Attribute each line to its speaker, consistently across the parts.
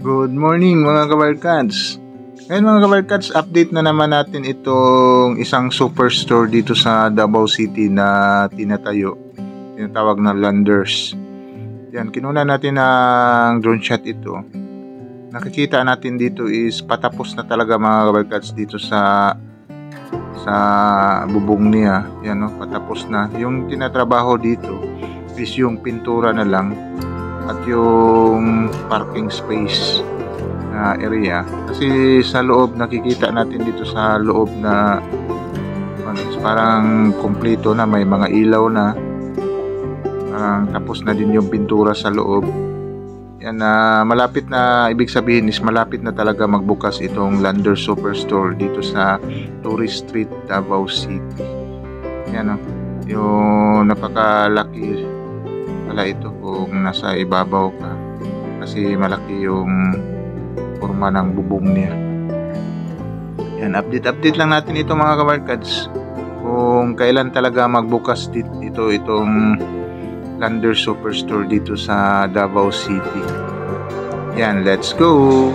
Speaker 1: Good morning mga kabarkads. Ngayon mga kabarkads, update na naman natin itong isang superstore dito sa Davao City na tinatawag na Landers. Yan, kinuna natin ng drone shot ito. Nakikita natin dito is patapos na talaga mga kabarkads dito sa bubong niya. Yan, no, patapos na. Yung tinatrabaho dito is yung pintura na lang at yung parking space na area, kasi sa loob nakikita natin dito sa loob na parang kompleto na, may mga ilaw na, tapos na din yung pintura sa loob. Yan, malapit na, ibig sabihin is malapit na talaga magbukas itong Landers Superstore dito sa Tourist Street, Davao City. Yan, yung napakalaki pala ito kung nasa ibabaw ka, kasi malaki yung forma ng bubong niya. Yan, update lang natin ito mga kabarkads kung kailan talaga magbukas itong Landers Superstore dito sa Davao City. Yan, let's go!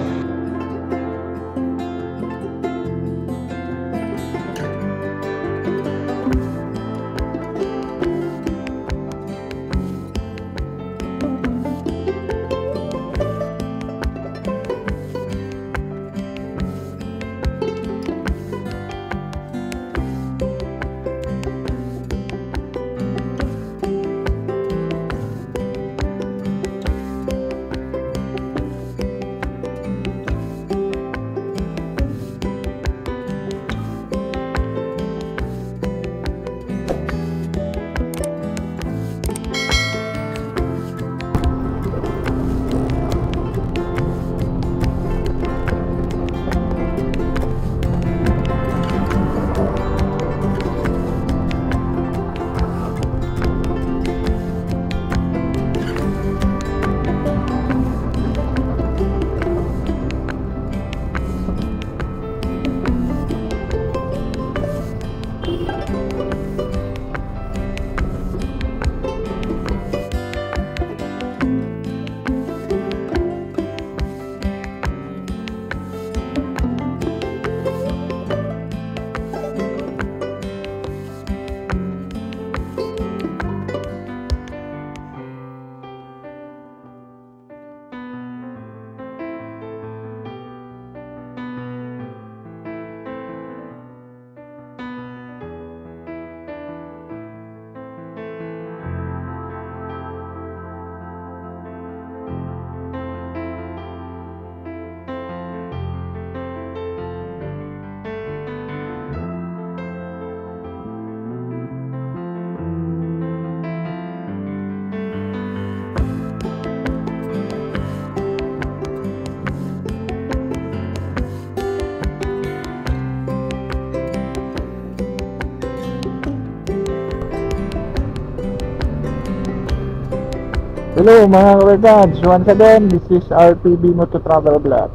Speaker 2: Hello mga kabarkads, once again, this is RPB Moto Travel Vlog.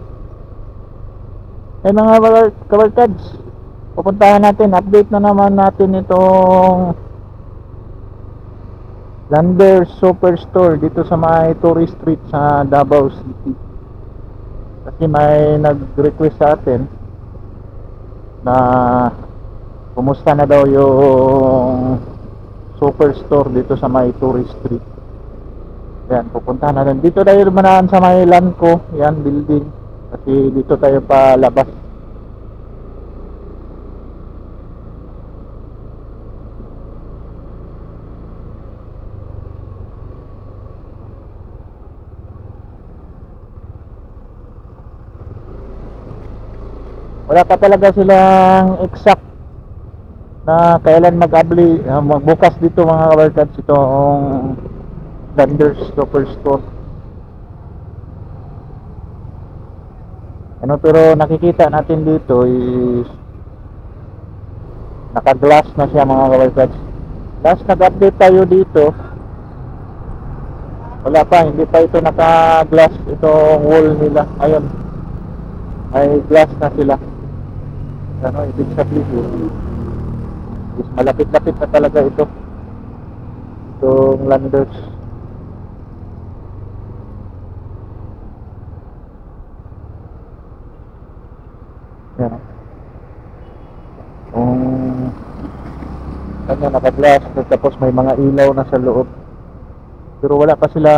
Speaker 2: Mga kabarkads, pupuntahan natin, update na naman natin itong Landers Superstore dito sa may Tourist Street sa Davao City. Kasi may nag-request sa atin na kumusta na daw yung Superstore dito sa may Tourist Street. Yan, pupuntahan natin. Dito tayo manaan sa may Lanco, yan, building. Kasi dito tayo palabas. Wala pa talaga silang exact na kailan magbukas dito mga kabarkads itong Landers Superstore. Pero nakikita natin dito is naka-glass na siya mga kabarkads. Last nag-update tayo dito, wala pa, hindi pa ito naka-glass itong wall nila. Ayun, may glass na sila. Ibig sabihin is malapit-lapit na talaga itong Landers. Yan. Kung ano, naka-glass, tapos may mga ilaw na sa loob. Pero wala pa sila,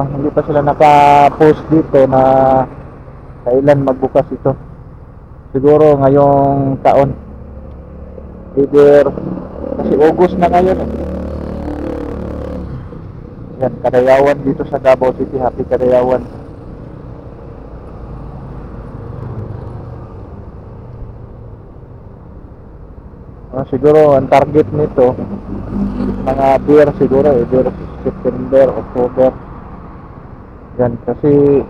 Speaker 2: hindi pa sila naka-post dito na kailan magbukas ito. Siguro ngayong taon. Either, kasi August na ngayon eh. Yan, Kadayawan dito sa Davao City. Happy Kadayawan. Siguro ang target nito mga beer siguro either September, October. Yan, kasi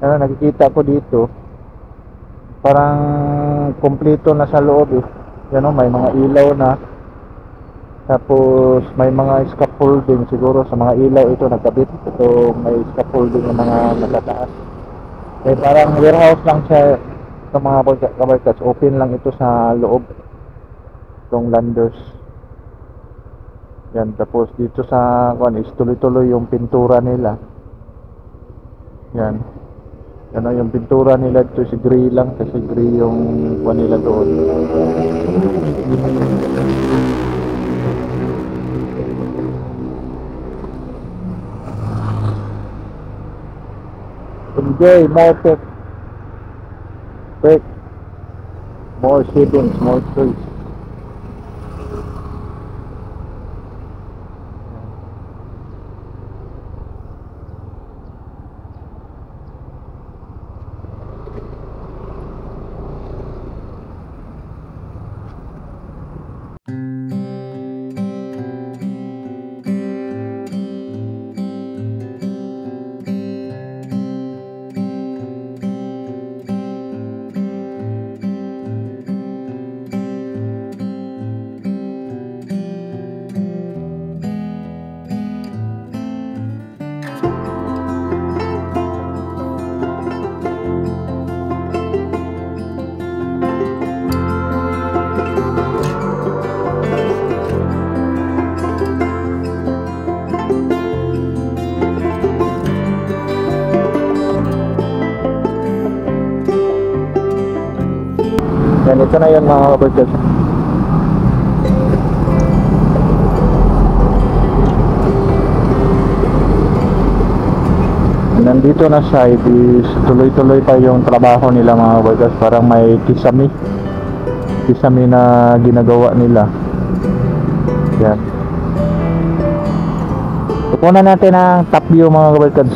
Speaker 2: ano, nakikita ko dito parang kompleto na sa loob eh. Yan o, may mga ilaw na, tapos may mga scaffolding siguro sa mga ilaw ito nagkabit. Ito may scaffolding ng mga nakataas. Eh parang warehouse lang siya sa mga kabarkats. Open lang ito sa loob itong Landers. Yan, tapos dito sa kuan is tuloy-tuloy yung pintura nila. Yan. Yan yung pintura nila dito, si gray lang kasi gray yung kuan nila doon. Enjoy more tech, more shadings, more trees. Yan, ito na yung mga kabarkats. Nandito na side is tuloy-tuloy pa yung trabaho nila mga kabarkats. Parang may kisame na ginagawa nila. Yan. Tukunan natin ang top view mga kabarkats.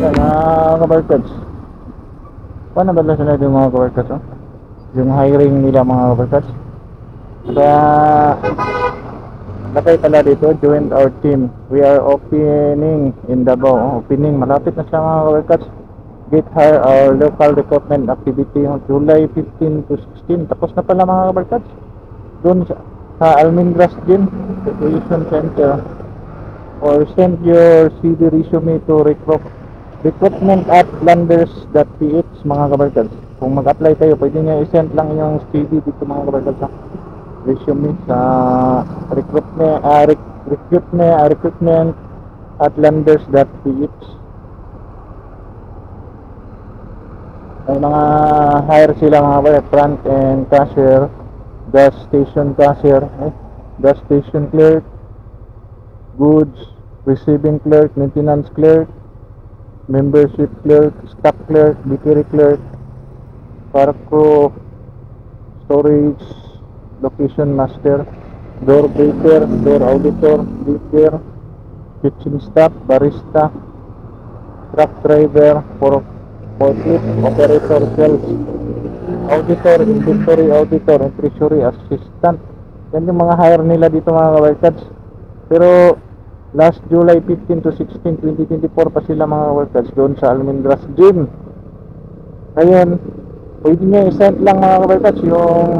Speaker 2: Mga kabarkats, paano ba na sila yung mga kabarkats? Oh? Yung hiring nila mga kabarkats. Kaya nakay pala dito, join our team. We are opening in Davao. Opening, malapit na siya mga kabarkats. Get hire our local recruitment activity on July 15 to 16. Tapos na pala mga kabarkats. Doon sa Almendras Gym Recreation Center. Or send your CV resume to recruitment@landers.ph mga kabarkats. Kung mag-apply kayo, pwede nyo i-send lang yung CV dito mga kabarkats sa resume sa recruitment@landers.ph. May mga hire sila mga kabarkats, front and cashier, gas station cashier, gas station clerk, goods receiving clerk, maintenance clerk, membership clerk, stock clerk, bakery clerk, park crew, storage, location master, door breaker, door auditor, greeter, kitchen staff, barista, truck driver, forklift operator, sales auditor, inventory auditor, and treasury assistant. Yan yung mga hire nila dito mga workers. Pero last July 15 to 16, 2024 pa sila mga workers doon sa Almendras Gym. Ngayon, pwede nyo i-send lang mga workers yung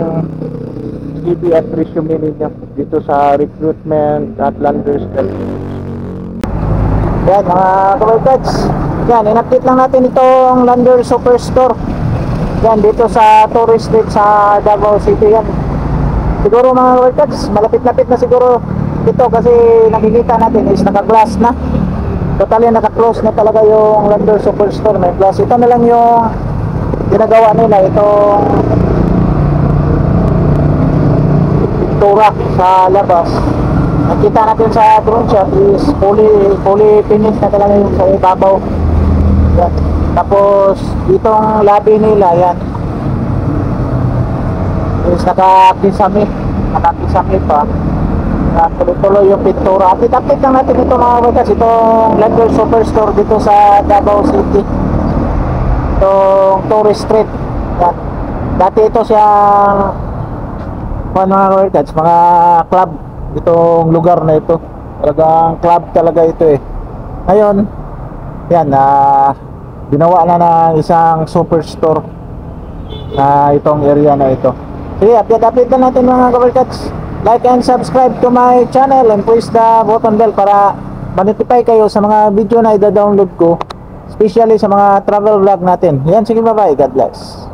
Speaker 2: CV at resume ninyo dito sa recruitment at Landers. Yan mga kabarkads, yan, in-update lang natin itong Landers Superstore. Yan, dito sa Tourist Street sa Davao City yan. Siguro mga kabarkads, malapit-lapit na siguro ito kasi nakikita natin is naka-glass na. Totally naka-close na talaga yung Landers Superstore, may glass. Ito na lang yung ginagawa nila, itong pintura sa labas. Nakita natin sa drone shot is fully finished na talaga yung sa ibabaw. Yan. Tapos itong lobby nila yan is nakapisami pa. Tuloy-tuloy yung pintura. Update lang natin ito mga kabarkads, itong Landers Superstore dito sa Davao City, itong Tourist Street. Yan. Dati ito siyang mga kabarkads, mga club, itong lugar na ito talagang club talaga ito eh. Ngayon yan, ginawa na ng isang superstore na itong area na ito. Sige, update na natin mga kabarkads. Like and subscribe to my channel and press the button bell para ma-notify kayo sa mga video na i-download ko, especially sa mga travel vlog natin. Yan, sige, bye bye, God bless.